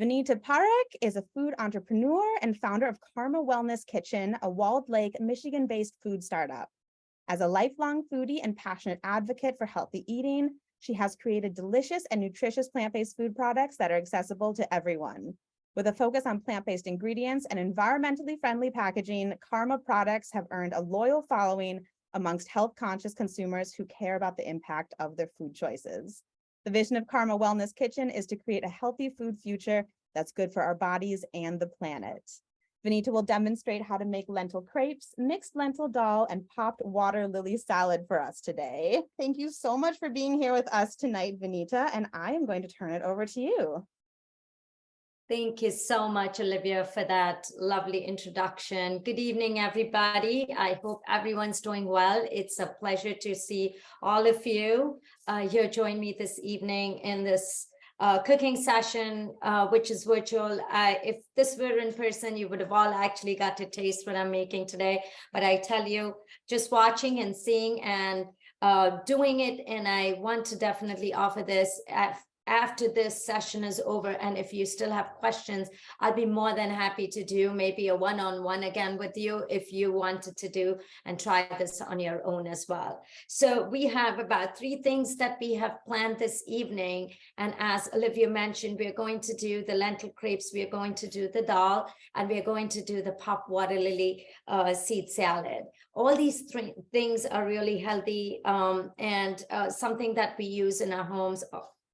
Vinita is a food entrepreneur and founder of Karma Wellness Kitchen, a Walled Lake, Michigan-based food startup. As a lifelong foodie and passionate advocate for healthy eating, she has created delicious and nutritious plant-based food products that are accessible to everyone. With a focus on plant-based ingredients and environmentally friendly packaging, Karma products have earned a loyal following amongst health-conscious consumers who care about the impact of their food choices. The vision of Karma Wellness Kitchen is to create a healthy food future that's good for our bodies and the planet. Vinita will demonstrate how to make lentil crepes, mixed lentil dal, and popped water lily salad for us today. Thank you so much for being here with us tonight, Vinita, and I am going to turn it over to you. Thank you so much, Olivia, for that lovely introduction. Good evening, everybody. I hope everyone's doing well. It's a pleasure to see all of you here join me this evening in this cooking session, which is virtual. If this were in person, you would have all actually got to taste what I'm making today. But I tell you, just watching and seeing and doing it, and I want to definitely offer this after this session is over. And if you still have questions, I'll be more than happy to do maybe a one-on-one again with you if you wanted to do and try this on your own as well. So we have about 3 things that we have planned this evening. And as Olivia mentioned, we're going to do the lentil crepes, we're going to do the dal, and we're going to do the pop water lily seed salad. All these 3 things are really healthy and something that we use in our homes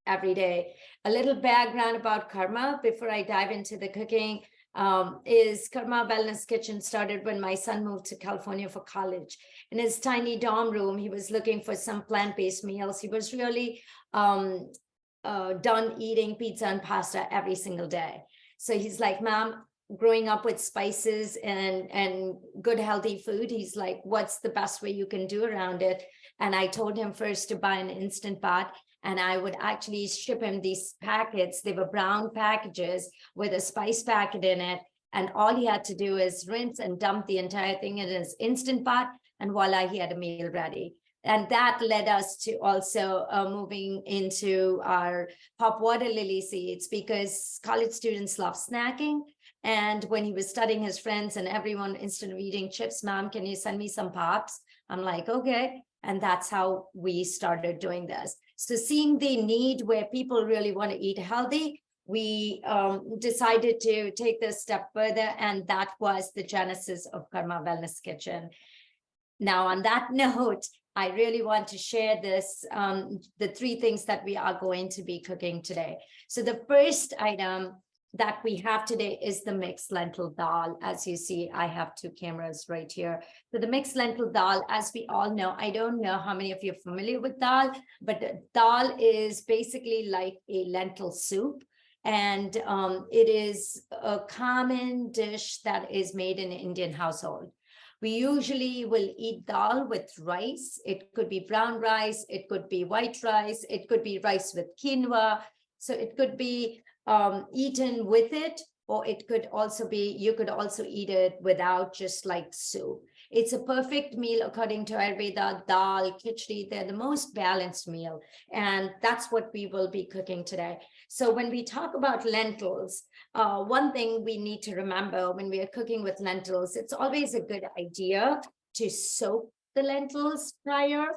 every day. A little background about Karma before I dive into the cooking is Karma Wellness Kitchen started when my son moved to California for college. In his tiny dorm room, he was looking for some plant-based meals. He was really done eating pizza and pasta every single day. So he's like, Mom, growing up with spices and good healthy food, he's like, what's the best way you can do around it? And I told him first to buy an Instant Pot, and I would actually ship him these packets. They were brown packages with a spice packet in it. And all he had to do is rinse and dump the entire thing in his Instant Pot, and voila, he had a meal ready. And that led us to also moving into our pop water lily seeds, because college students love snacking. And when he was studying, his friends and everyone, instead of eating chips, Mom, can you send me some pops? I'm like, okay. And that's how we started doing this. So seeing the need where people really want to eat healthy, we decided to take this step further, and that was the genesis of Karma Wellness Kitchen. Now, on that note, I really want to share this, the 3 things that we are going to be cooking today. So the first item that we have today is the mixed lentil dal. As you see, I have 2 cameras right here. So the mixed lentil dal, as we all know, I don't know how many of you are familiar with dal, but dal is basically like a lentil soup. And it is a common dish that is made in an Indian household. We usually will eat dal with rice. It could be brown rice, it could be white rice, it could be rice with quinoa. So it could be eaten with it, or it could also be, you could also eat it without, just like soup. It's a perfect meal according to Ayurveda. Dal, khichdi, they're the most balanced meal. And that's what we will be cooking today. So when we talk about lentils, one thing we need to remember when we are cooking with lentils, it's always a good idea to soak the lentils prior,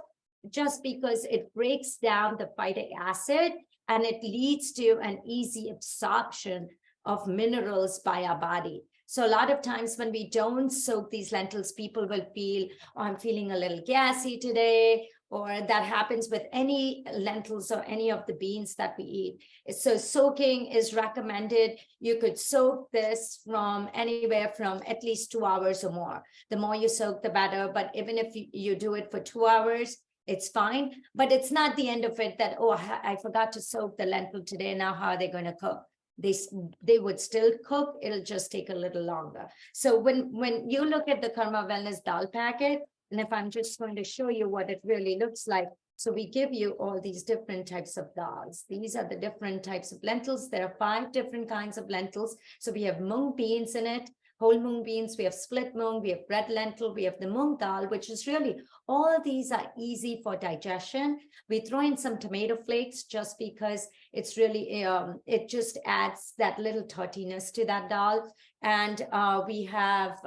just because it breaks down the phytic acid and it leads to an easy absorption of minerals by our body. So a lot of times when we don't soak these lentils, people will feel, oh, I'm feeling a little gassy today, or that happens with any lentils or any of the beans that we eat. So soaking is recommended. You could soak this from anywhere from at least 2 hours or more. The more you soak, the better. But even if you do it for 2 hours, it's fine. But it's not the end of it that, oh, I forgot to soak the lentil today. Now how are they going to cook? They would still cook. It'll just take a little longer. So when you look at the Karma Wellness dal packet, and if I'm just going to show you what it really looks like. So we give you all these different types of dals. These are the different types of lentils. There are 5 different kinds of lentils. So we have mung beans in it. whole mung beans, we have split mung, we have red lentil, we have the mung dal, which is really, all these are easy for digestion. We throw in some tomato flakes just because it's really, it just adds that little tart-iness to that dal. And we have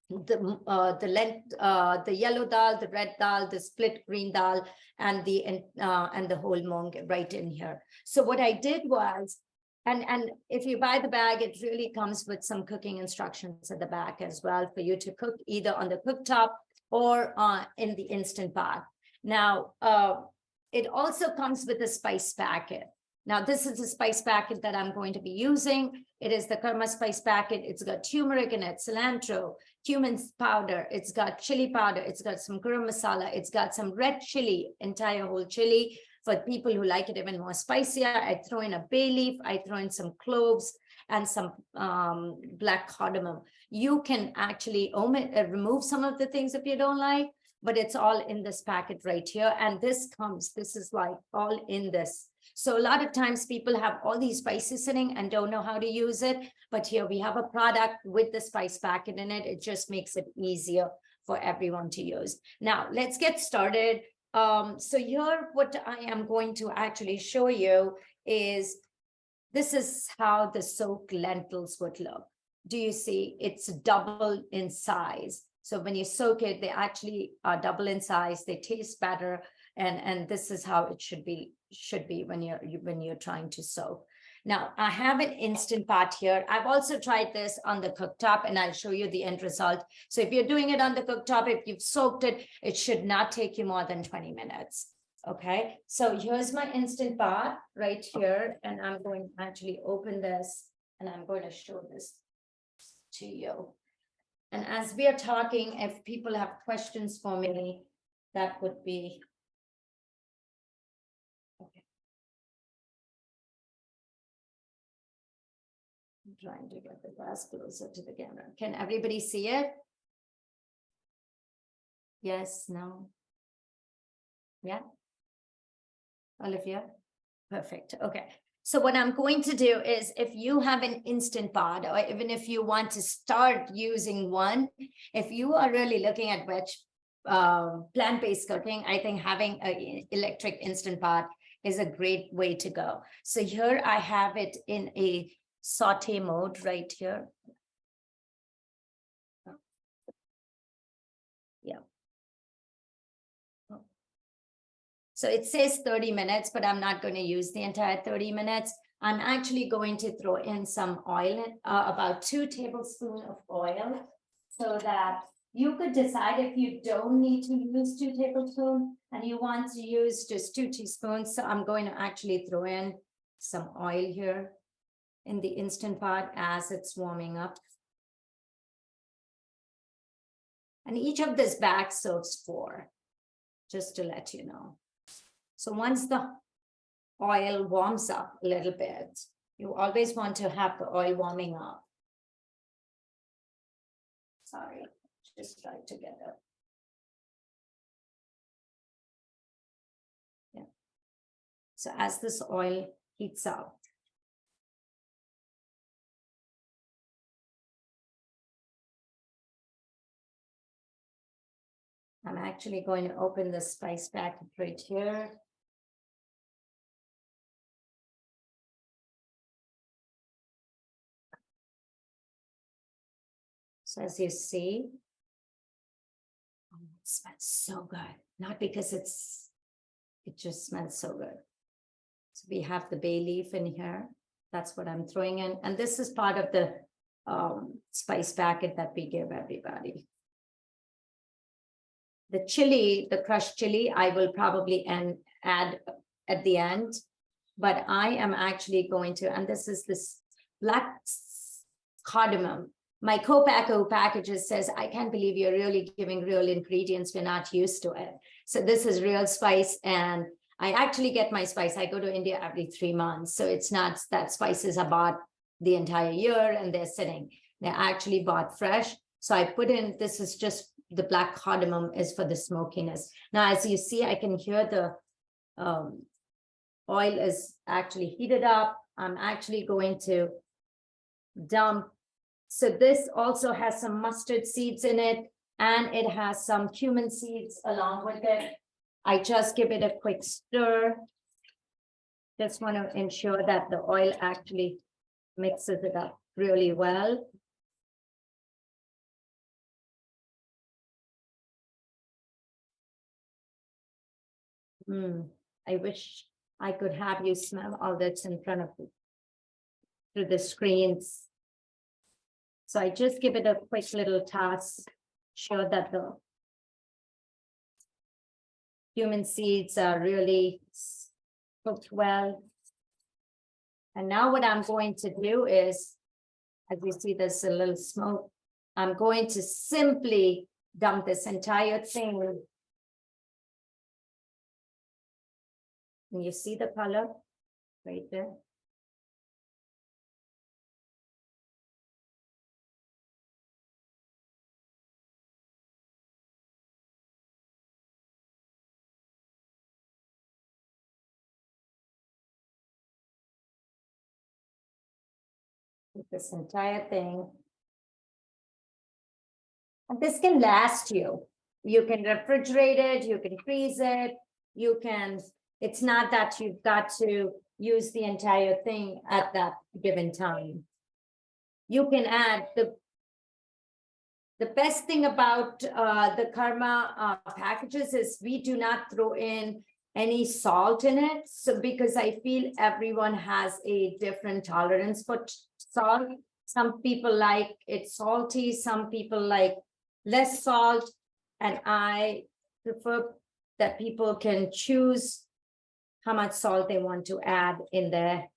the yellow dal, the red dal, the split green dal, and the whole mung right in here. So what I did was, and if you buy the bag, it really comes with some cooking instructions at the back as well for you to cook either on the cooktop or in the Instant Pot. Now, it also comes with a spice packet. Now, this is a spice packet that I'm going to be using. It is the Karma spice packet. It's got turmeric in it, cilantro, cumin powder. It's got chili powder. It's got some garam masala. It's got some red chili, entire whole chili. For people who like it even more spicier, I throw in a bay leaf. I throw in some cloves and some black cardamom. You can actually remove some of the things if you don't like, but it's all in this packet right here. And this is like all in this. So a lot of times people have all these spices sitting and don't know how to use it. But here we have a product with the spice packet in it. It just makes it easier for everyone to use. Now, let's get started. So here, what I am going to actually show you is, this is how the soaked lentils would look. Do you see? It's double in size. So when you soak it, they actually are double in size. They taste better. And this is how it should be when you're trying to soak. Now, I have an Instant Pot here. I've also tried this on the cooktop, and I'll show you the end result. So if you're doing it on the cooktop, if you've soaked it, it should not take you more than 20 minutes. Okay, so here's my Instant Pot right here, and I'm going to actually open this, and I'm going to show this to you. And as we are talking, if people have questions for me, that would be okay. I'm trying to get the glass closer to the camera. Can everybody see it? Yes, no? Yeah? Olivia? Perfect. Okay. So what I'm going to do is, if you have an Instant Pot, or even if you want to start using one, if you are really looking at plant-based cooking, I think having an electric Instant Pot is a great way to go. So here I have it in a saute mode right here. Yeah. So it says 30 minutes, but I'm not going to use the entire 30 minutes. I'm actually going to throw in some oil, about 2 tablespoons of oil, so that you could decide if you don't need to use 2 tablespoons and you want to use just 2 teaspoons. So I'm going to actually throw in some oil here in the Instant Pot as it's warming up. And each of this bag serves 4, just to let you know. So once the oil warms up a little bit, you always want to have the oil warming up. Sorry, just try to get it. Yeah. So as this oil heats up, I'm actually going to open the spice packet right here. So as you see, oh, it smells so good. Not because it just smells so good. So we have the bay leaf in here. That's what I'm throwing in. And this is part of the spice packet that we give everybody. The chili, the crushed chili, I will probably add at the end. But I am actually going to, and this is this black cardamom. My co-packer packages says, I can't believe you're really giving real ingredients. We're not used to it. So this is real spice. And I actually get my spice. I go to India every 3 months. So it's not that spices are bought the entire year and they're sitting. They're actually bought fresh. So I put in, this is just the black cardamom is for the smokiness. Now, as you see, I can hear the oil is actually heated up. I'm actually going to dump So this also has some mustard seeds in it, and it has some cumin seeds along with it. I just give it a quick stir. Just want to ensure that the oil actually mixes it up really well. I wish I could have you smell all that's in front of you through the screens. So I just give it a quick little toss, sure that the cumin seeds are really cooked well. And now what I'm going to do is, as you see, there's a little smoke. I'm going to simply dump this entire thing. And you see the color right there? This entire thing. And this can last you. You can refrigerate it, you can freeze it, you can, it's not that you've got to use the entire thing at that given time. You can add the best thing about the Karma packages is we do not throw in any salt in it. So because I feel everyone has a different tolerance for salt. Some people like it salty, some people like less salt, and I prefer that people can choose how much salt they want to add in their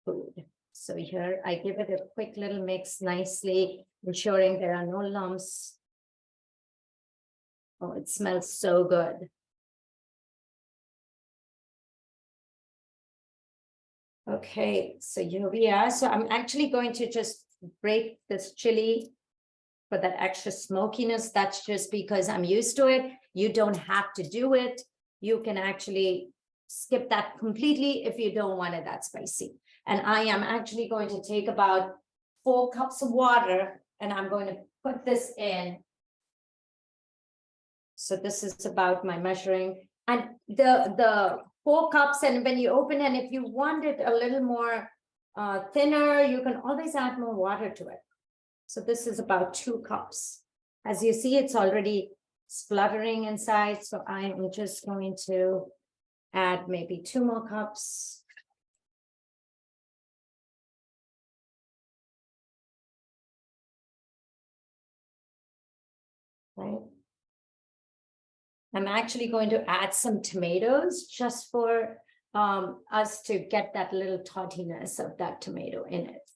food. So here I give it a quick little mix nicely, ensuring there are no lumps. Oh, it smells so good. Okay, so here we are. So I'm actually going to just break this chili for that extra smokiness. That's just because I'm used to it. You don't have to do it. You can actually skip that completely if you don't want it that spicy. And I am actually going to take about 4 cups of water and I'm going to put this in. So this is about my measuring. And the 4 cups, and when you open, and if you want it a little more thinner, you can always add more water to it. So this is about 2 cups. As you see, it's already spluttering inside. So I am just going to add maybe 2 more cups. Right. I'm actually going to add some tomatoes just for us to get that little tautiness of that tomato in it.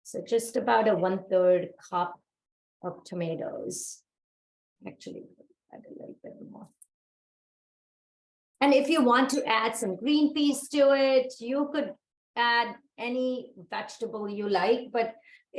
So just about a 1/3 cup of tomatoes. Actually, add a little bit more. And if you want to add some green peas to it, you could add any vegetable you like, but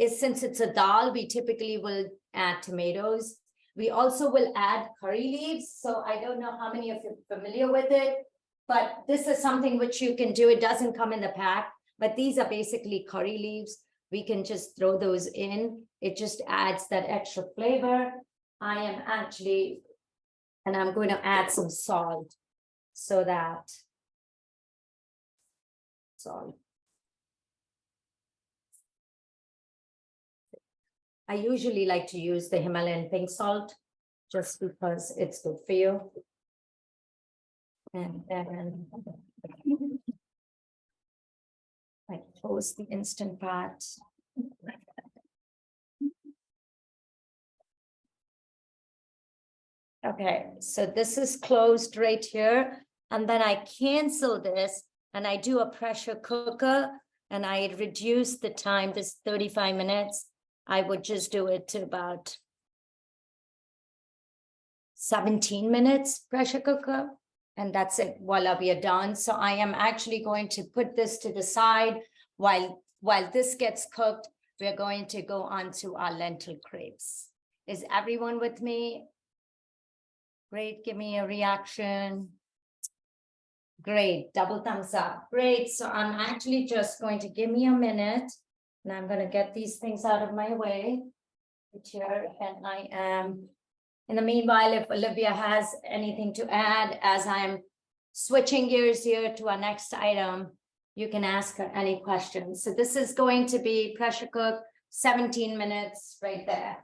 since it's a dal, we typically will add tomatoes. We also will add curry leaves. So I don't know how many of you are familiar with it, but this is something which you can do. It doesn't come in the pack, but these are basically curry leaves. We can just throw those in. It just adds that extra flavor. I am actually, and I'm going to add some salt so that salt. I usually like to use the Himalayan pink salt just because it's good for you. And then I close the Instant Pot. Okay, so this is closed right here. And then I cancel this and I do a pressure cooker and I reduce the time, this 35 minutes. I would just do it to about 17 minutes pressure cooker. And that's it, voila, we are done. So I am actually going to put this to the side while this gets cooked. We're going to go on to our lentil crepes. Is everyone with me? Great, give me a reaction. Great, double thumbs up. Great. So I'm actually just going to give me a minute and I'm going to get these things out of my way right here. And I am, in the meanwhile, if Olivia has anything to add as I'm switching gears here to our next item, you can ask her any questions. So this is going to be pressure cook, 17 minutes right there.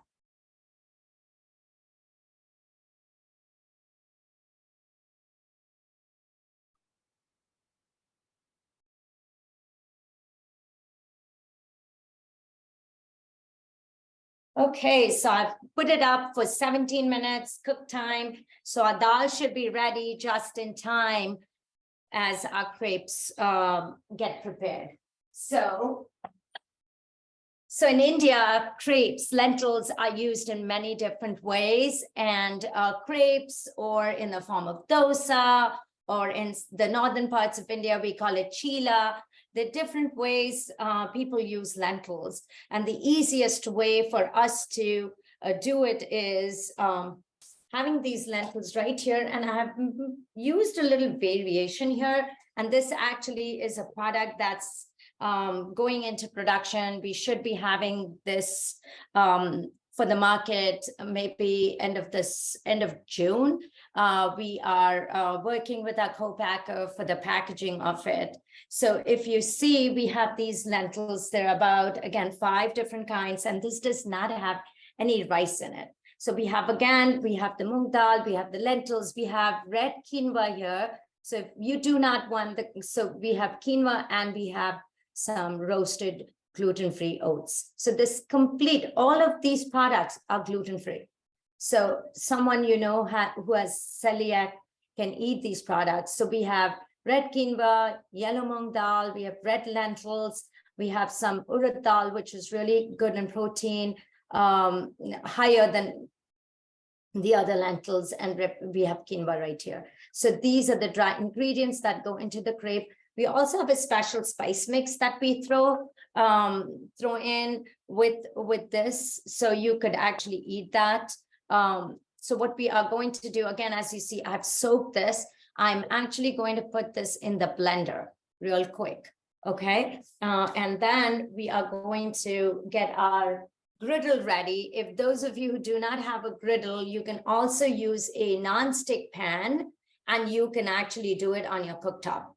Okay, so I've put it up for 17 minutes, cook time. So our dal should be ready just in time as our crepes get prepared. So in India, crepes, lentils are used in many different ways, and crepes, or in the form of dosa, or in the northern parts of India, we call it chila. There are different ways people use lentils, and the easiest way for us to do it is having these lentils right here, and I have used a little variation here, and this actually is a product that's going into production. We should be having this for the market maybe end of June. We are working with our co-packer for the packaging of it. So if you see, we have these lentils. They're about, again, 5 different kinds, and this does not have any rice in it. So we have the mung dal, we have the lentils, we have red quinoa here. So if you do not want so we have quinoa and we have some roasted gluten-free oats. So all of these products are gluten-free. So someone who has celiac can eat these products. So we have red quinoa, yellow mung dal, we have red lentils, we have some urad dal, which is really good in protein, higher than the other lentils, and we have quinoa right here. So these are the dry ingredients that go into the crepe. We also have a special spice mix that we throw in with this, so you could actually eat that. So what we are going to do, again, as you see, I've soaked this. I'm actually going to put this in the blender real quick, okay? And then we are going to get our griddle ready. If those of you who do not have a griddle, you can also use a non-stick pan, and you can actually do it on your cooktop.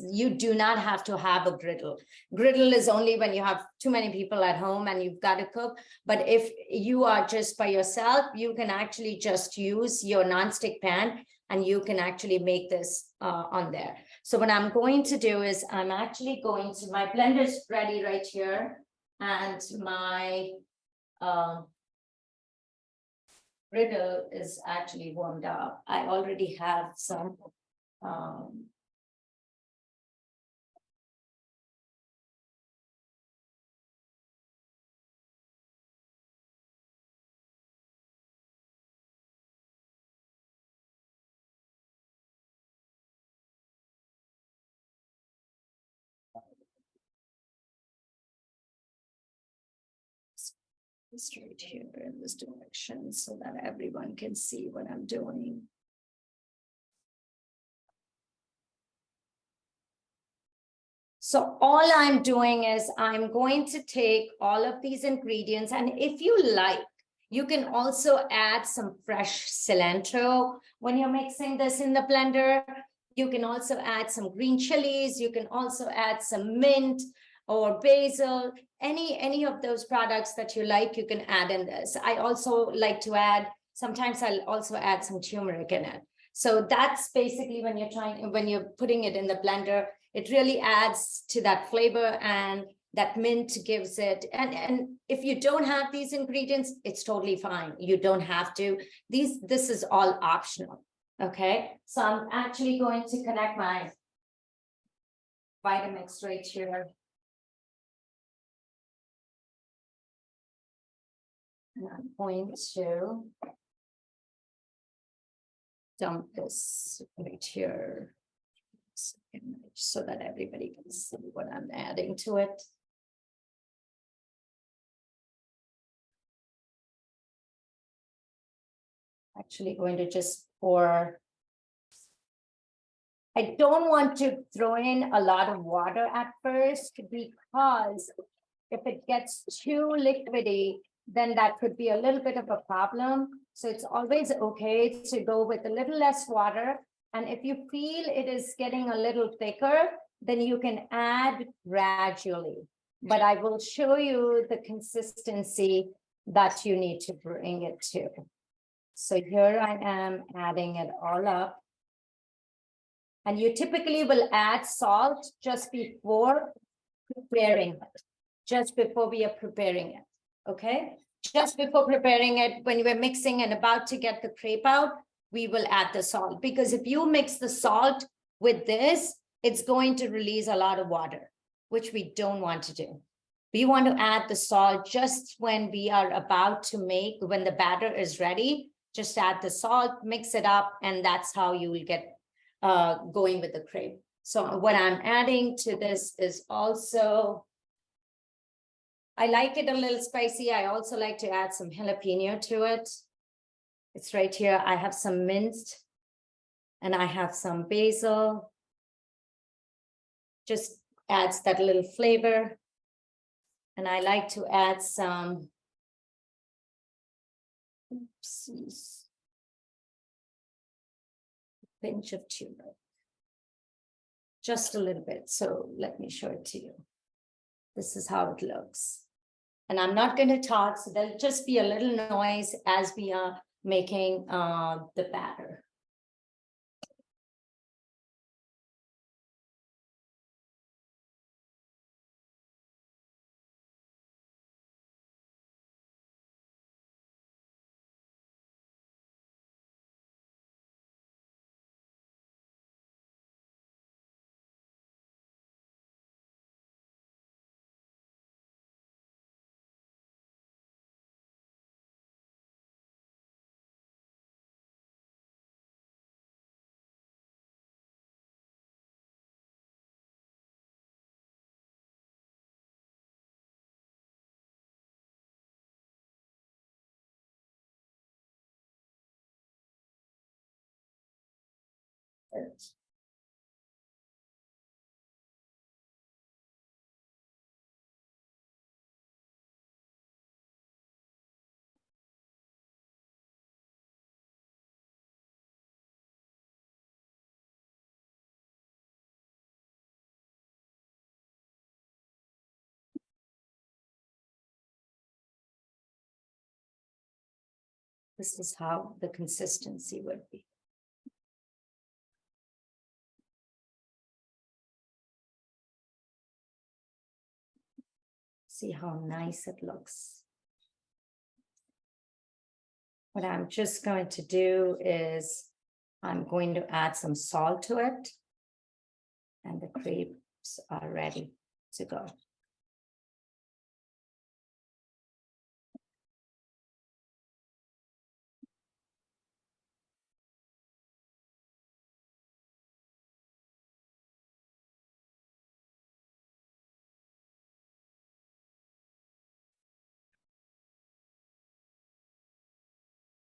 You do not have to have a griddle. Griddle is only when you have too many people at home and you've got to cook. But if you are just by yourself, you can actually just use your non-stick pan, and you can actually make this on there. So what I'm going to do is my blender's ready right here, and my griddle is actually warmed up. I already have some straight here in this direction so that everyone can see what I'm doing. So all I'm doing is I'm going to take all of these ingredients, and if you like, you can also add some fresh cilantro when you're mixing this in the blender. You can also add some green chilies. You can also add some mint or basil, any of those products that you like, you can add in this. I also like to add, sometimes I'll also add some turmeric in it. So that's basically when you're putting it in the blender, it really adds to that flavor, and that mint gives it. And if you don't have these ingredients, it's totally fine. You don't have to. This is all optional. Okay, so I'm actually going to connect my Vitamix right here. And I'm going to dump this right here so that everybody can see what I'm adding to it. Actually going to just pour I don't want to throw in a lot of water at first, because if it gets too liquidy, then that could be a little bit of a problem. So it's always okay to go with a little less water. And if you feel it is getting a little thicker, then you can add gradually. But I will show you the consistency that you need to bring it to. So here I am adding it all up. And you typically will add salt just before preparing it, just before we are preparing it, okay? Just before preparing it, when you are mixing and about to get the crepe out, we will add the salt, because if you mix the salt with this, it's going to release a lot of water, which we don't want to do. We want to add the salt just when we are about to make, when the batter is ready, just add the salt, mix it up, and that's how you will get going with the crepe. So what I'm adding to this is also, I like it a little spicy. I also like to add some jalapeno to it. It's right here. I have some minced and I have some basil. Just adds that little flavor. And I like to add some, oopsies, pinch of turmeric, just a little bit. So let me show it to you. This is how it looks. And I'm not going to talk, so there'll just be a little noise as we are making the batter. This is how the consistency would be. See how nice it looks. What I'm just going to do is I'm going to add some salt to it, and the crepes are ready to go.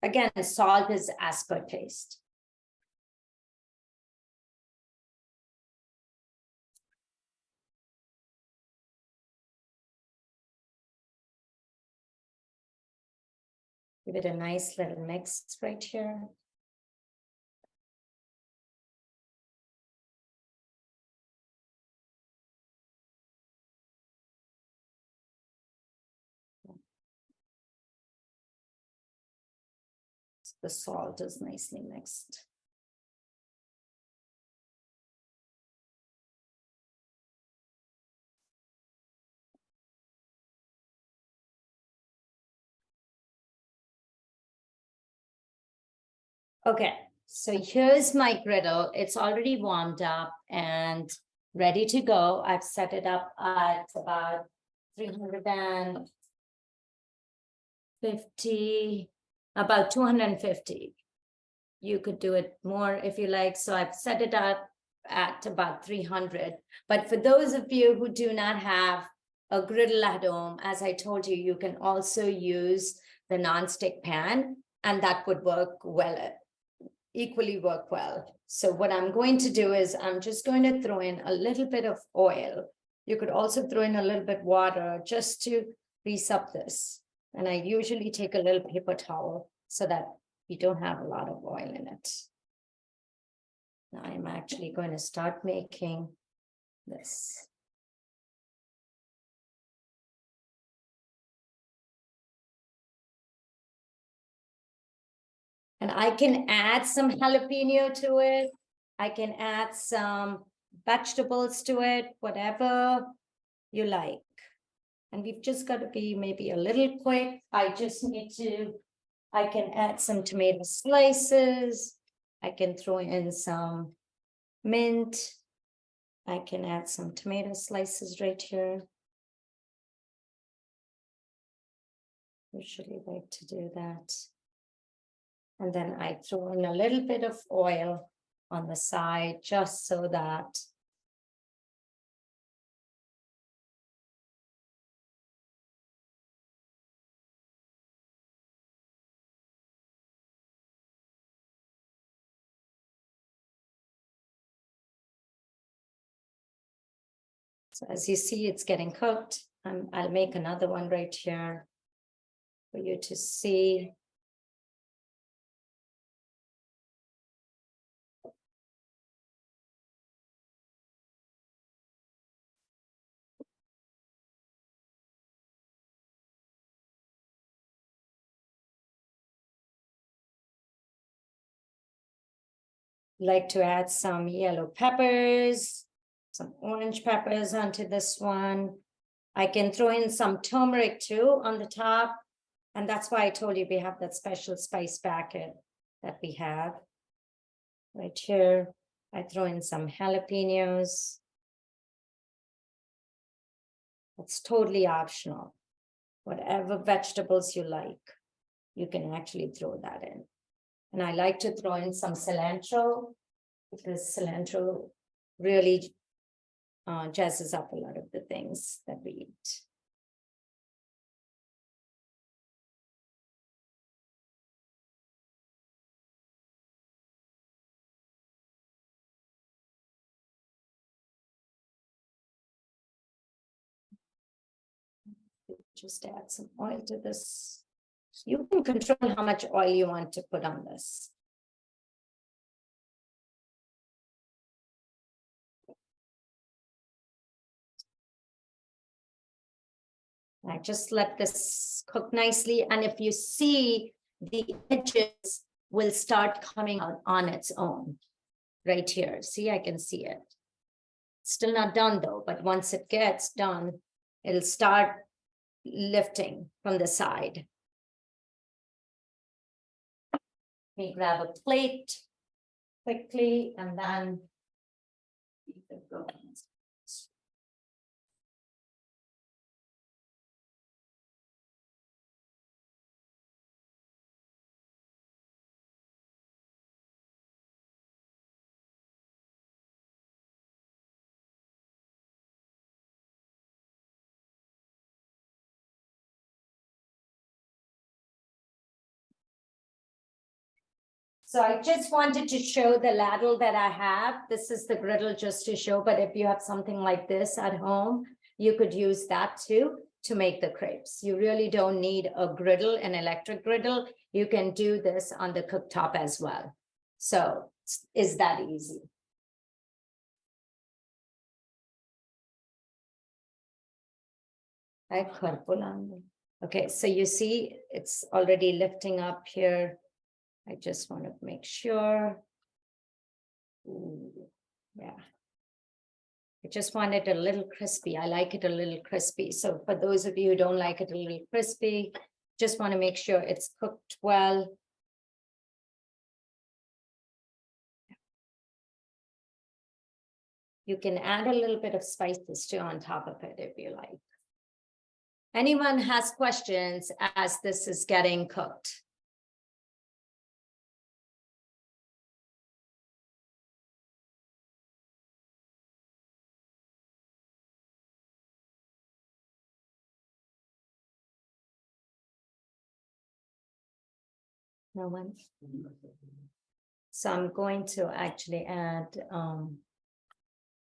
Again, salt is as per taste. Give it a nice little mix right here. The salt is nicely mixed. Okay, so here's my griddle. It's already warmed up and ready to go. I've set it up at about 350, about 250. You could do it more if you like. So I've set it up at about 300. But for those of you who do not have a griddle at home, as I told you, you can also use the non-stick pan, and that would work well, equally work well. So what I'm going to do is I'm just going to throw in a little bit of oil. You could also throw in a little bit water just to grease up this. And I usually take a little paper towel so that you don't have a lot of oil in it. Now I'm actually going to start making this. And I can add some jalapeno to it. I can add some vegetables to it, whatever you like. And we've just got to be maybe a little quick. I can add some tomato slices. I can throw in some mint. I can add some tomato slices right here. Usually like to do that. And then I throw in a little bit of oil on the side, just so that so as you see, it's getting cooked. I'll make another one right here for you to see. Like to add some yellow peppers, some orange peppers onto this one. I can throw in some turmeric too on the top. And that's why I told you we have that special spice packet that we have. Right here, I throw in some jalapenos. It's totally optional. Whatever vegetables you like, you can actually throw that in. And I like to throw in some cilantro because cilantro really jazzes up a lot of the things that we eat. Just add some oil to this. You can control how much oil you want to put on this. I just let this cook nicely. And if you see, the edges will start coming out on its own right here. See, I can see it. Still not done though, but once it gets done, it'll start lifting from the side. Let me grab a plate quickly and then so I just wanted to show the ladle that I have. This is the griddle just to show, but if you have something like this at home, you could use that too to make the crepes. You really don't need a griddle, an electric griddle. You can do this on the cooktop as well. So is that easy? Okay, so you see it's already lifting up here. I just want to make sure. Ooh, yeah. I just want it a little crispy. I like it a little crispy. So for those of you who don't like it a little crispy, just want to make sure it's cooked well. You can add a little bit of spices too on top of it if you like. Anyone has questions as this is getting cooked? No one? So I'm going to actually add, I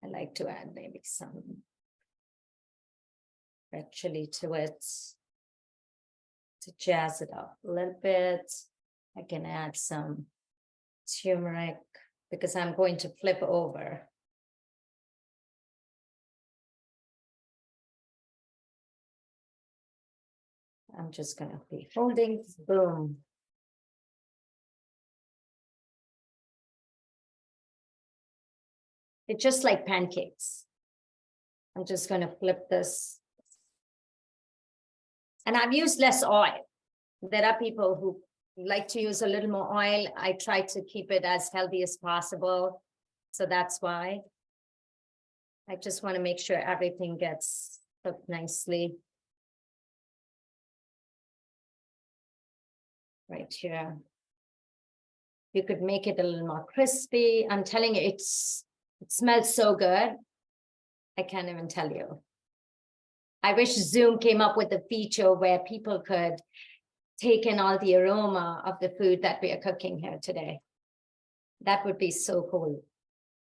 like to add maybe some red chili to it to jazz it up a little bit. I can add some turmeric because I'm going to flip over. I'm just going to be holding, boom. It's just like pancakes. I'm just going to flip this. And I've used less oil. There are people who like to use a little more oil. I try to keep it as healthy as possible. So that's why. I just want to make sure everything gets cooked nicely. Right here. You could make it a little more crispy. I'm telling you, it smells so good. I can't even tell you. I wish Zoom came up with a feature where people could take in all the aroma of the food that we are cooking here today. That would be so cool.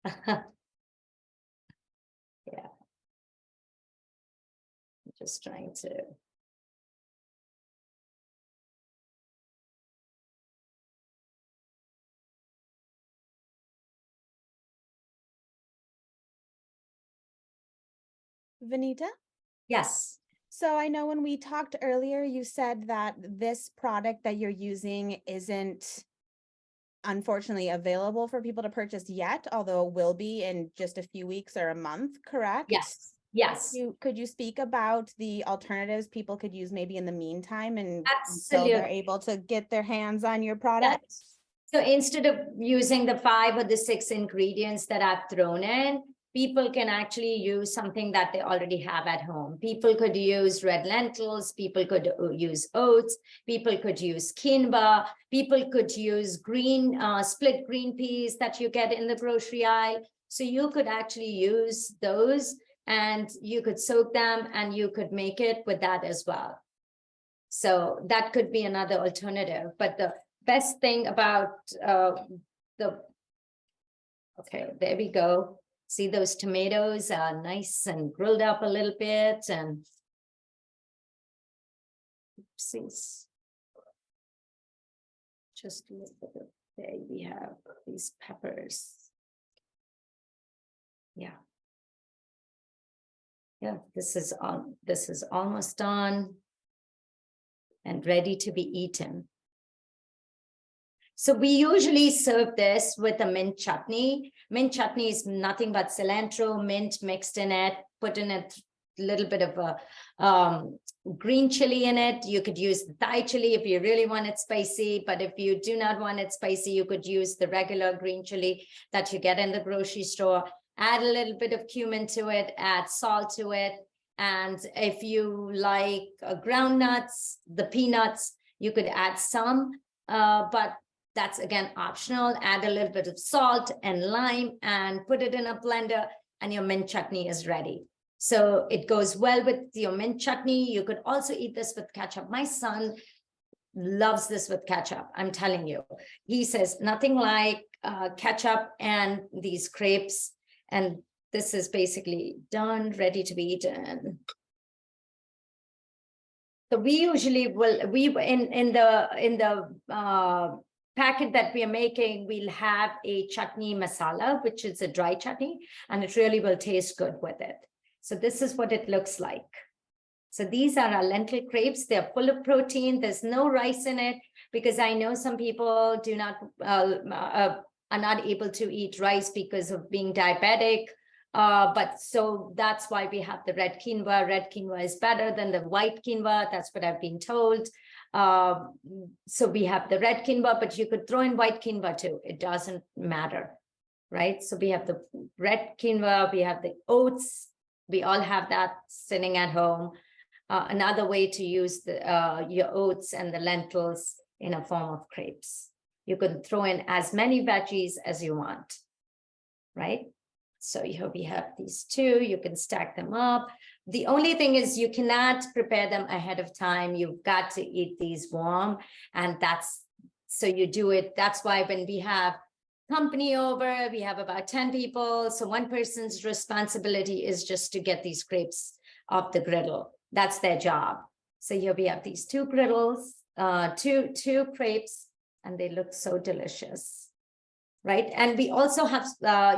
Yeah. I'm just trying to. Vinita? Yes. So I know when we talked earlier, you said that this product that you're using isn't unfortunately available for people to purchase yet, although it will be in just a few weeks or a month, correct? Yes. Yes. Could you speak about the alternatives people could use maybe in the meantime and Absolutely. until they're able to get their hands on your product? Yes. So instead of using the 5 or the 6 ingredients that I've thrown in, people can actually use something that they already have at home. People could use red lentils, people could use oats, people could use quinoa, people could use green, split green peas that you get in the grocery aisle. So you could actually use those and you could soak them and you could make it with that as well. So that could be another alternative. But the best thing about okay, there we go. See, those tomatoes are nice and grilled up a little bit and oopsies. Just a little bit. There we have these peppers. Yeah. Yeah, this is almost done and ready to be eaten. So we usually serve this with a mint chutney. Mint chutney is nothing but cilantro, mint mixed in it, put in a little bit of a green chili in it. You could use the Thai chili if you really want it spicy, but if you do not want it spicy, you could use the regular green chili that you get in the grocery store. Add a little bit of cumin to it, add salt to it. And if you like ground nuts, the peanuts, you could add some, but that's again optional. Add a little bit of salt and lime and put it in a blender and your mint chutney is ready. So it goes well with your mint chutney. You could also eat this with ketchup. My son loves this with ketchup. I'm telling you, he says nothing like ketchup and these crepes. And this is basically done, ready to be eaten. So we usually will, in the packet that we are making, we'll have a chutney masala, which is a dry chutney, and it really will taste good with it. So this is what it looks like. So these are our lentil crepes. They're full of protein. There's no rice in it because I know some people do not are not able to eat rice because of being diabetic. But so that's why we have the red quinoa. Red quinoa is better than the white quinoa. That's what I've been told. So we have the red quinoa, but you could throw in white quinoa too. It doesn't matter, right? So we have the red quinoa, we have the oats. We all have that sitting at home. Another way to use the your oats and the lentils in a form of crepes. You can throw in as many veggies as you want, right? So here we have these two. You can stack them up. The only thing is you cannot prepare them ahead of time. You've got to eat these warm, and that's so you do it. That's why when we have company over. We have about 10 people. So one person's responsibility is just to get these crepes off the griddle. That's their job. So here we have these two griddles, two crepes, and they look so delicious, right? And we also have,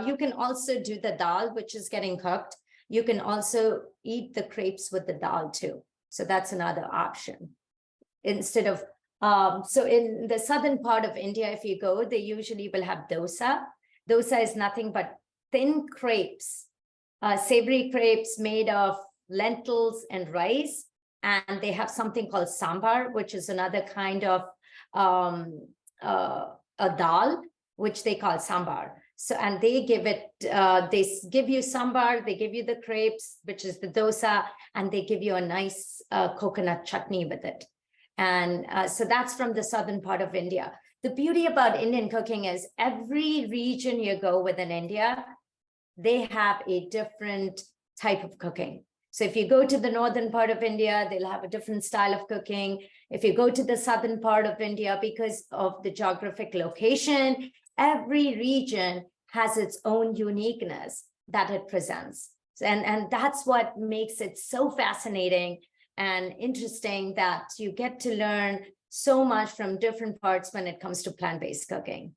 you can also do the dal, which is getting cooked. You can also eat the crepes with the dal too. So that's another option. Instead of, so in the southern part of India, if you go, they usually will have dosa. Dosa is nothing but thin crepes, savory crepes made of lentils and rice. And they have something called sambar, which is another kind of a dal, which they call sambar. So, and they give it, they give you sambar, they give you the crepes, which is the dosa, and they give you a nice coconut chutney with it. And so that's from the southern part of India. The beauty about Indian cooking is every region you go within India, they have a different type of cooking. So if you go to the northern part of India, they'll have a different style of cooking. If you go to the southern part of India, because of the geographic location, every region has its own uniqueness that it presents. And that's what makes it so fascinating and interesting, that you get to learn so much from different parts when it comes to plant-based cooking,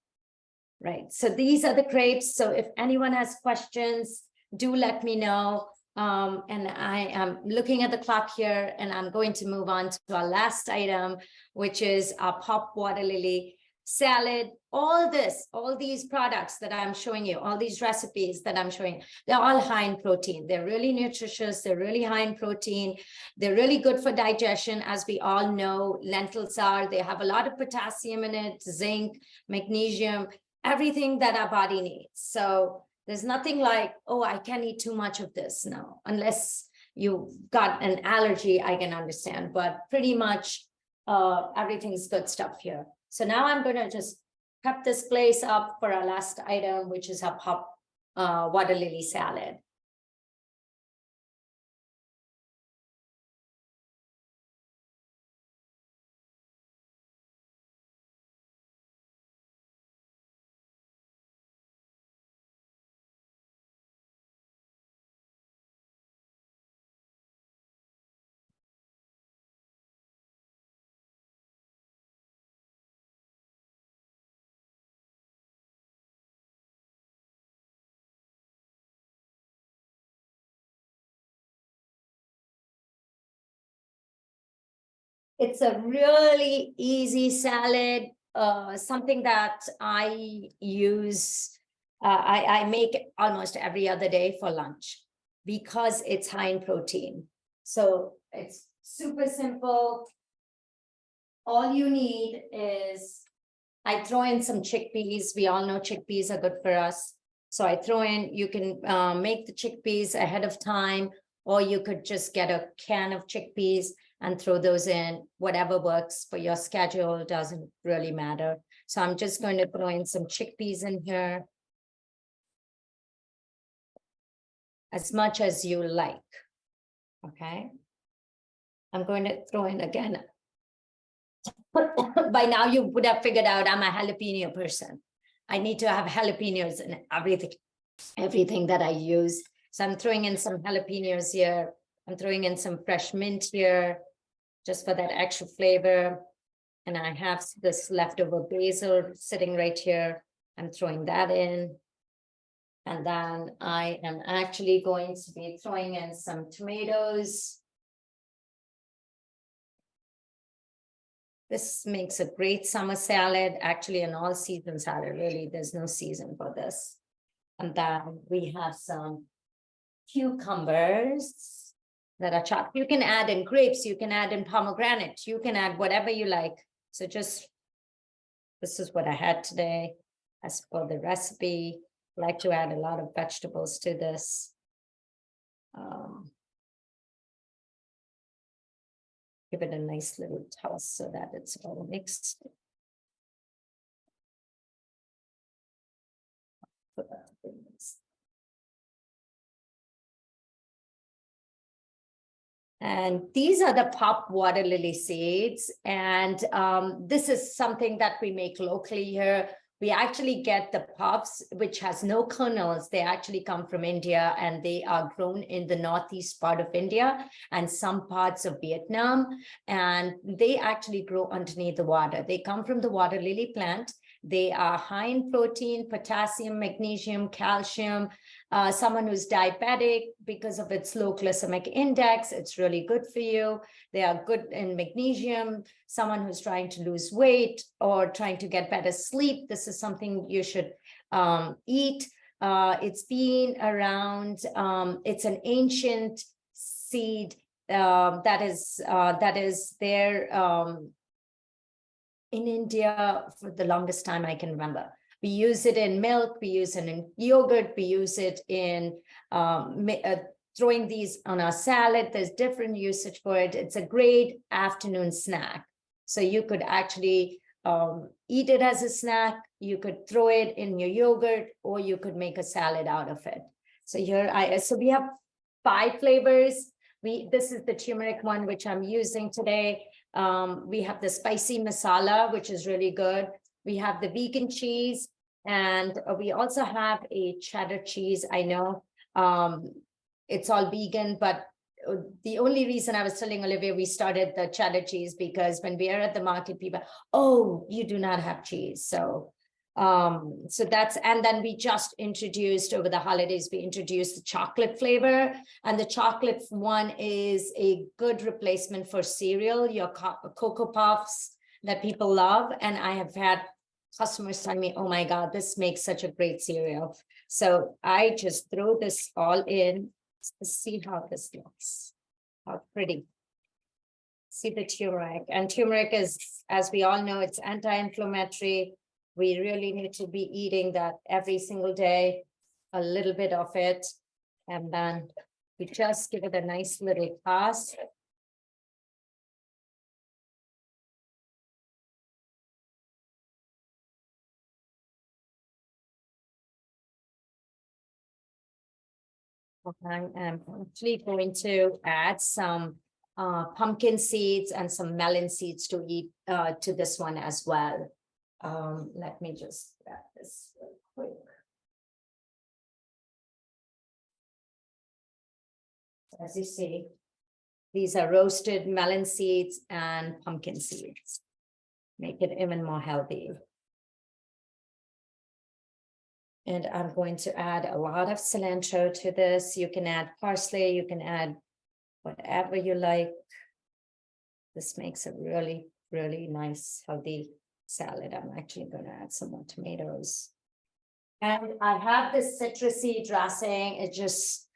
right? So these are the crepes. So if anyone has questions, do let me know. And I am looking at the clock here, and I'm going to move on to our last item, which is our pop water lily salad. All these products that I'm showing you, all these recipes that I'm showing, they're all high in protein. They're really nutritious. They're really high in protein. They're really good for digestion. As we all know, lentils are, they have a lot of potassium in it, zinc, magnesium, everything that our body needs. So there's nothing like, oh, I can't eat too much of this. No, unless you got an allergy, I can understand, but pretty much everything's good stuff here. So now I'm going to just prep this place up for our last item, which is our pop water lily salad. It's a really easy salad, something that I use. I make almost every other day for lunch because it's high in protein. So it's super simple. All you need is, I throw in some chickpeas. We all know chickpeas are good for us. So I throw in, you can make the chickpeas ahead of time, or you could just get a can of chickpeas and throw those in. Whatever works for your schedule, doesn't really matter. So I'm just going to throw in some chickpeas in here, as much as you like. Okay. I'm going to throw in again. By now you would have figured out I'm a jalapeno person. I need to have jalapenos in everything that I use. So I'm throwing in some jalapenos here. I'm throwing in some fresh mint here, just for that extra flavor. And I have this leftover basil sitting right here. I'm throwing that in. And then I am actually going to be throwing in some tomatoes. This makes a great summer salad, actually an all season salad, really. There's no season for this. And then we have some cucumbers that are chopped. You can add in grapes, you can add in pomegranate, you can add whatever you like. So just, this is what I had today. As for the recipe, I like to add a lot of vegetables to this. Give it a nice little toss so that it's all mixed. And these are the pop water lily seeds. And this is something that we make locally here. We actually get the puffs, which has no kernels. They actually come from India, and they are grown in the northeast part of India and some parts of Vietnam. And they actually grow underneath the water. They come from the water lily plant. They are high in protein, potassium, magnesium, calcium. Someone who's diabetic, because of its low glycemic index, it's really good for you. They are good in magnesium. Someone who's trying to lose weight or trying to get better sleep, this is something you should eat. It's been around, it's an ancient seed that is there in India for the longest time I can remember. We use it in milk, we use it in yogurt, we use it in throwing these on our salad. There's different usage for it. It's a great afternoon snack. So you could actually eat it as a snack, you could throw it in your yogurt, or you could make a salad out of it. So so we have 5 flavors. This is the turmeric one, which I'm using today. We have the spicy masala, which is really good. We have the vegan cheese, and we also have a cheddar cheese. I know it's all vegan, but the only reason I was telling Olivia we started the cheddar cheese, because when we are at the market, people, oh, you do not have cheese. So that's, and then we just introduced over the holidays, we introduced the chocolate flavor, and the chocolate one is a good replacement for cereal, your Cocoa Puffs that people love. And I have had customers tell me, oh my God, this makes such a great cereal. So I just throw this all in. Let's see how this looks. How pretty. See the turmeric, and turmeric is, as we all know, it's anti-inflammatory. We really need to be eating that every single day, a little bit of it. And then we just give it a nice little toss. I'm actually going to add some pumpkin seeds and some melon seeds to eat to this one as well. Let me just grab this real quick. As you see, these are roasted melon seeds and pumpkin seeds. Make it even more healthy. And I'm going to add a lot of cilantro to this. You can add parsley, you can add whatever you like. This makes a really, really nice, healthy salad. I'm actually going to add some more tomatoes. And I have this citrusy dressing. It's just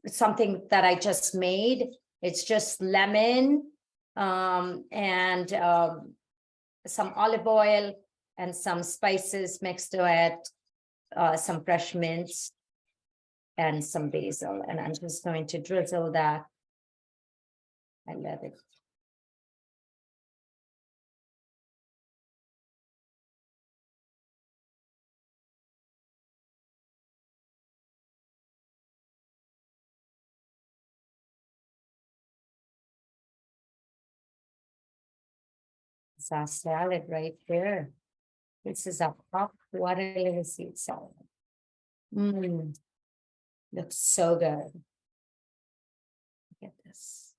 something that I just made. It's just lemon and some olive oil and some spices mixed to it. Some fresh mint and some basil, and I'm just going to drizzle that and let it. It's our salad right here. This is a hot water lily seed salad. Looks so good. Look at this.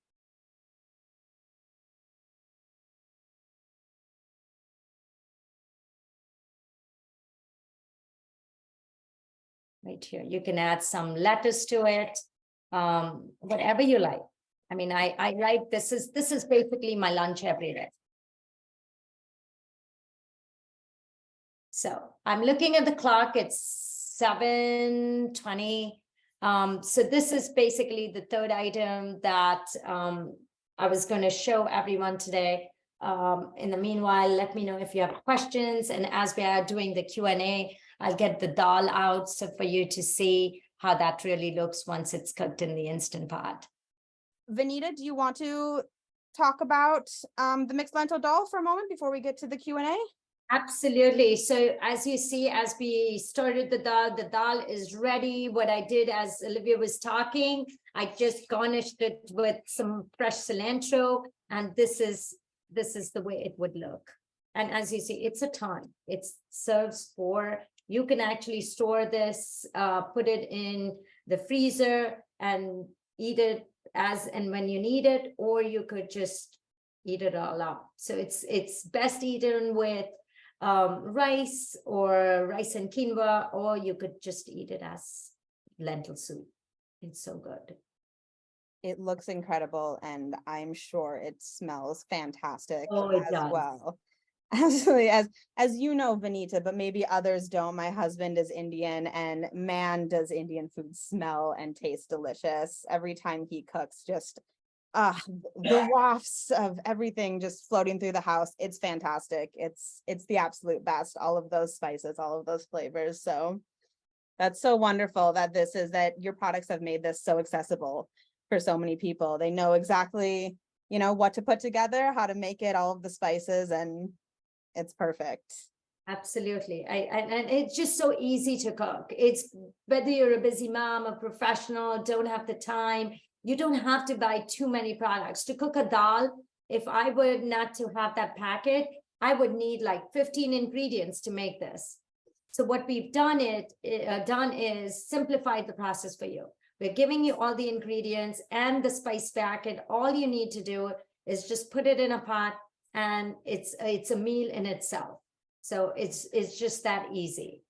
Right here, you can add some lettuce to it, whatever you like. I mean, I like this is basically my lunch every day. So I'm looking at the clock, it's 7:20. So this is basically the third item that I was going to show everyone today. In the meanwhile, let me know if you have questions. And as we are doing the Q&A, I'll get the dal out so for you to see how that really looks once it's cooked in the Instant Pot. Vinita, do you want to talk about the mixed lentil dal for a moment before we get to the Q&A? Absolutely. So as you see, as we started the dal is ready. What I did as Olivia was talking, I just garnished it with some fresh cilantro, and this is the way it would look. And as you see, it's a ton. It serves for, you can actually store this, put it in the freezer and eat it as and when you need it, or you could just eat it all up. So it's best eaten with rice or rice and quinoa, or you could just eat it as lentil soup. It's so good. It looks incredible, and I'm sure it smells fantastic Oh, it as does. well. Absolutely, as you know, Vinita, but maybe others don't. My husband is Indian, and man, does Indian food smell and taste delicious. Every time he cooks, just the wafts of everything just floating through the house. It's fantastic. It's the absolute best. All of those spices, all of those flavors. So that's so wonderful that that your products have made this so accessible for so many people. They know exactly, what to put together, how to make it, all of the spices, and it's perfect. Absolutely. And it's just so easy to cook. It's whether you're a busy mom, a professional, don't have the time, you don't have to buy too many products. To cook a dal, if I were not to have that packet, I would need like 15 ingredients to make this. So what we've done is simplified the process for you. We're giving you all the ingredients and the spice packet. All you need to do is just put it in a pot, and it's a meal in itself. So it's just that easy.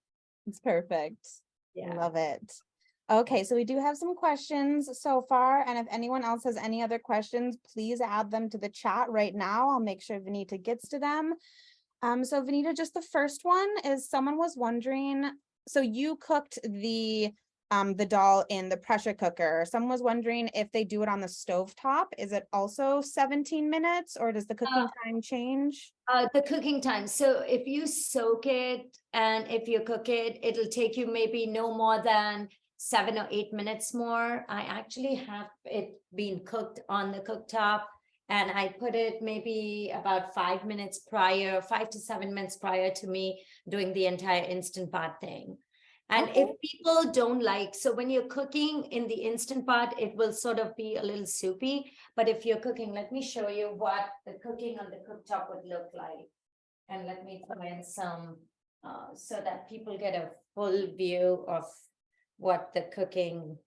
It's perfect. Yeah. Love it. Okay, so we do have some questions so far, and if anyone else has any other questions, please add them to the chat right now. I'll make sure Vinita gets to them. So Vinita, just the first one is, someone was wondering, so you cooked the dal in the pressure cooker. Someone was wondering if they do it on the stove top, is it also 17 minutes, or does the cooking time change? The cooking time. So if you soak it and if you cook it, it'll take you maybe no more than 7 or 8 minutes more. I actually have it being cooked on the cooktop, and I put it maybe about 5 minutes prior, 5 to 7 minutes prior to me doing the entire Instant Pot thing. And Okay. if people don't like, so when you're cooking in the Instant Pot, it will sort of be a little soupy. But if you're cooking, let me show you what the cooking on the cooktop would look like. And let me throw in some, so that people get a full view of what the cooking.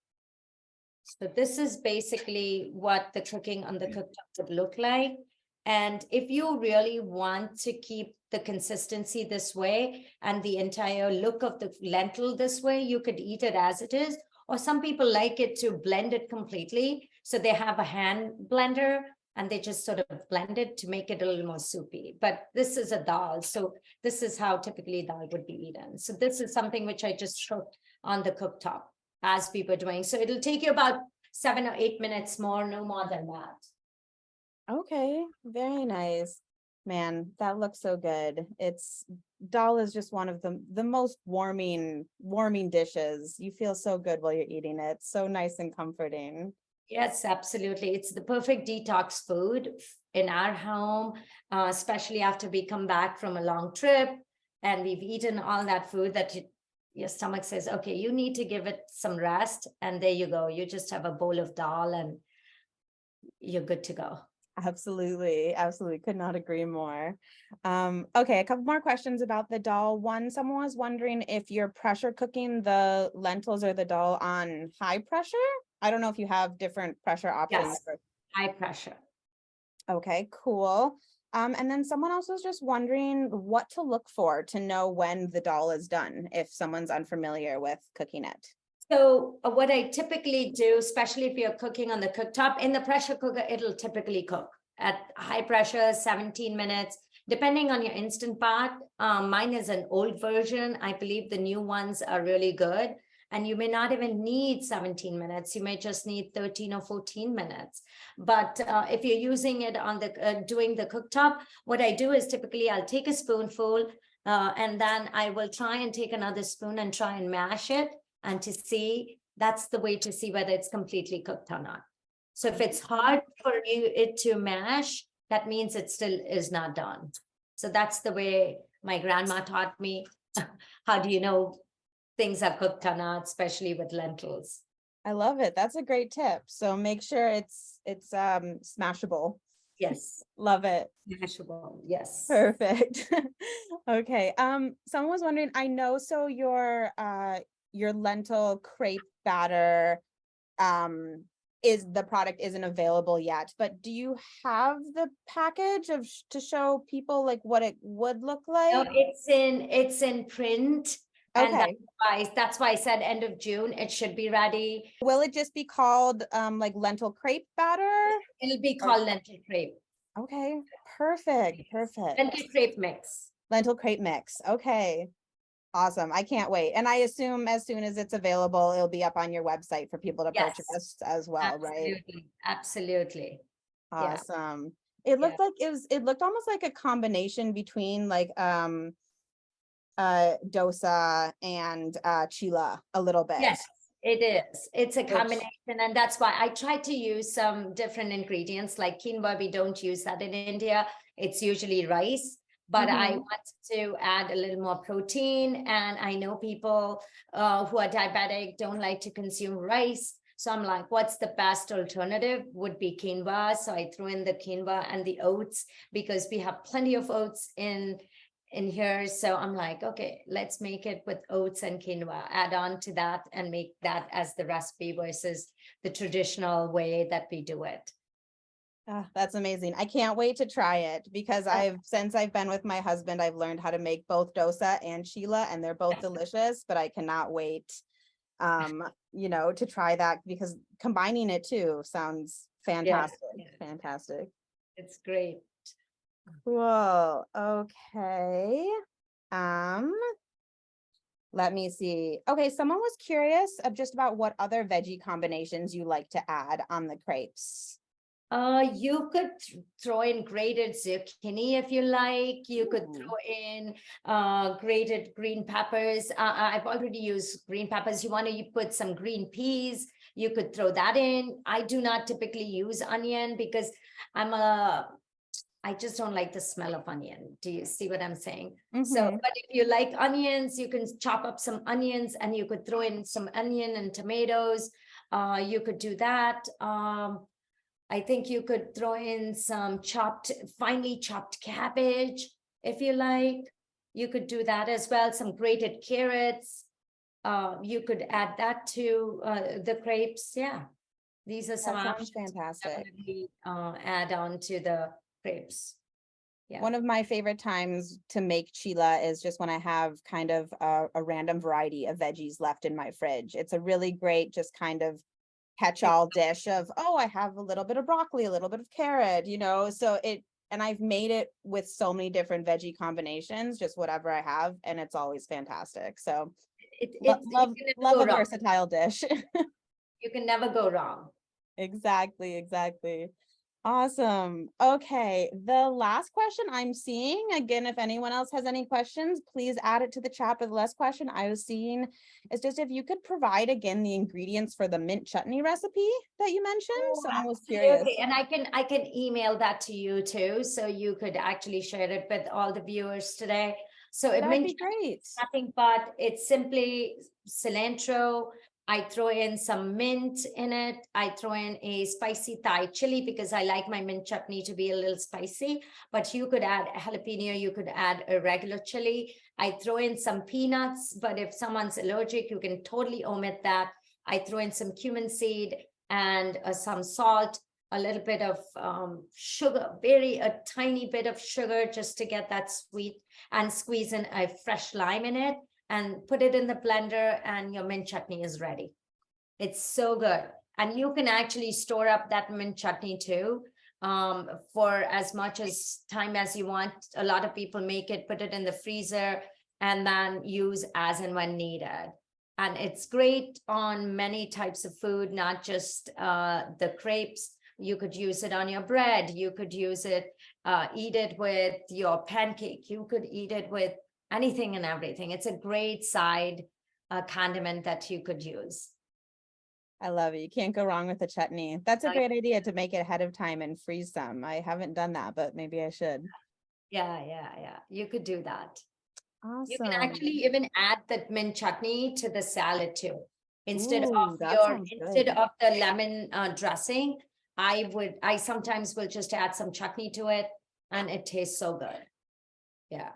So this is basically what the cooking on the cooktop would look like. And if you really want to keep the consistency this way and the entire look of the lentil this way, you could eat it as it is. Or some people like it to blend it completely. So they have a hand blender and they just sort of blend it to make it a little more soupy. But this is a dal. So this is how typically dal would be eaten. So this is something which I just cooked on the cooktop as we were doing. So it'll take you about 7 or 8 minutes more, no more than that. Okay, very nice. Man, that looks so good. Dal is just one of the most warming dishes. You feel so good while you're eating it. So nice and comforting. Yes, absolutely. It's the perfect detox food in our home, especially after we come back from a long trip and we've eaten all that food that your stomach says, okay, you need to give it some rest. And there you go. You just have a bowl of dal and you're good to go. Absolutely. Absolutely. Could not agree more. Okay, a couple more questions about the dal. One, someone was wondering if you're pressure cooking the lentils or the dal on high pressure. I don't know if you have different pressure options. Yes, high pressure. Okay, cool. And then someone else was just wondering what to look for to know when the dal is done, if someone's unfamiliar with cooking it. So what I typically do, especially if you're cooking on the cooktop, in the pressure cooker, it'll typically cook at high pressure, 17 minutes, depending on your Instant Pot. Mine is an old version. I believe the new ones are really good. And you may not even need 17 minutes. You may just need 13 or 14 minutes. But if you're using it on the doing the cooktop, what I do is typically I'll take a spoonful and then I will try and take another spoon and try and mash it. And to see, that's the way to see whether it's completely cooked or not. So if it's hard for it to mash, that means it still is not done. So that's the way my grandma taught me. How do you know things are cooked or not, especially with lentils? I love it. That's a great tip. So make sure it's smashable. Yes. Love it. Mashable. Yes. Perfect. Okay. Someone was wondering, I know, so your lentil crepe batter is the product isn't available yet, but do you have the package to show people like what it would look No, like? it's in print. And Okay. that's why I said end of June, it should be ready. Will it just be called like lentil crepe batter? It'll be Or- called lentil crepe. Okay, perfect, perfect. Lentil crepe mix. Lentil crepe mix. Okay. Awesome. I can't wait. And I assume as soon as it's available, it'll be up on your website for people to Yes, purchase as well, right? absolutely. Absolutely. Yeah. Awesome. It Yeah. looked like it looked almost like a combination between like dosa and chila a little bit. Yes, it is. It's a Which- combination, and that's why I try to use some different ingredients like quinoa. We don't use that in India. It's usually rice, but I Mhm. want to add a little more protein. And I know people who are diabetic don't like to consume rice. So I'm like, what's the best alternative? Would be quinoa. So I threw in the quinoa and the oats because we have plenty of oats in here. So I'm like, okay, let's make it with oats and quinoa, add on to that and make that as the recipe versus the traditional way that we do it. That's amazing. I can't wait to try it because since I've been with my husband, I've learned how to make both dosa and chila, and they're both delicious, but I cannot wait to try that because combining it too sounds fantastic. Yeah. Fantastic. It's great. Cool. Okay. Um, let me see. Okay, someone was curious of just about what other veggie combinations you like to add on the crepes. You could throw in grated zucchini if you like. You could Ooh. throw in grated green peppers. I've already used green peppers. You want to put some green peas, you could throw that in. I do not typically use onion because I just don't like the smell of onion. Do you see what I'm saying? So, Mhm. but if you like onions, you can chop up some onions and you could throw in some onion and tomatoes. You could do that. I think you could throw in some finely chopped cabbage if you like. You could do that as well. Some grated carrots. You could add that to the crepes. Yeah, these are some That sounds options. fantastic. Definitely add on to the crepes. Yeah. One of my favorite times to make chila is just when I have kind of a random variety of veggies left in my fridge. It's a really great, just kind of catch-all dish of, oh, I have a little bit of broccoli, a little bit of carrot, and I've made it with so many different veggie combinations, just whatever I have, and it's always fantastic. So You love can never love go a wrong. versatile dish. You can never go wrong. Exactly. Awesome. Okay, the last question I'm seeing, again, if anyone else has any questions, please add it to the chat. But the last question I was seeing is just if you could provide again the ingredients for the mint chutney recipe that you mentioned. So I was curious. Absolutely. And I can email that to you too, so you could actually share it with all the viewers today. So it That'd means be great. nothing but it's simply cilantro. I throw in some mint in it. I throw in a spicy Thai chili because I like my mint chutney to be a little spicy, but you could add jalapeno, you could add a regular chili. I throw in some peanuts, but if someone's allergic, you can totally omit that. I throw in some cumin seed and some salt, a little bit of sugar, a tiny bit of sugar just to get that sweet, and squeeze in a fresh lime in it and put it in the blender and your mint chutney is ready. It's so good. And you can actually store up that mint chutney too for as much as time as you want. A lot of people make it, put it in the freezer and then use as and when needed. And it's great on many types of food, not just the crepes. You could use it on your bread. You could use it, eat it with your pancake. You could eat it with anything and everything. It's a great side condiment that you could use. I love it. You can't go wrong with the chutney. That's a great idea to make it ahead of time and freeze some. I haven't done that, but maybe I should. Yeah. You could do that. Awesome. You can actually even add the mint chutney to the salad too. Instead Ooh, of that sounds good. the lemon dressing, I sometimes will just add some chutney to it and it tastes so good. Yeah.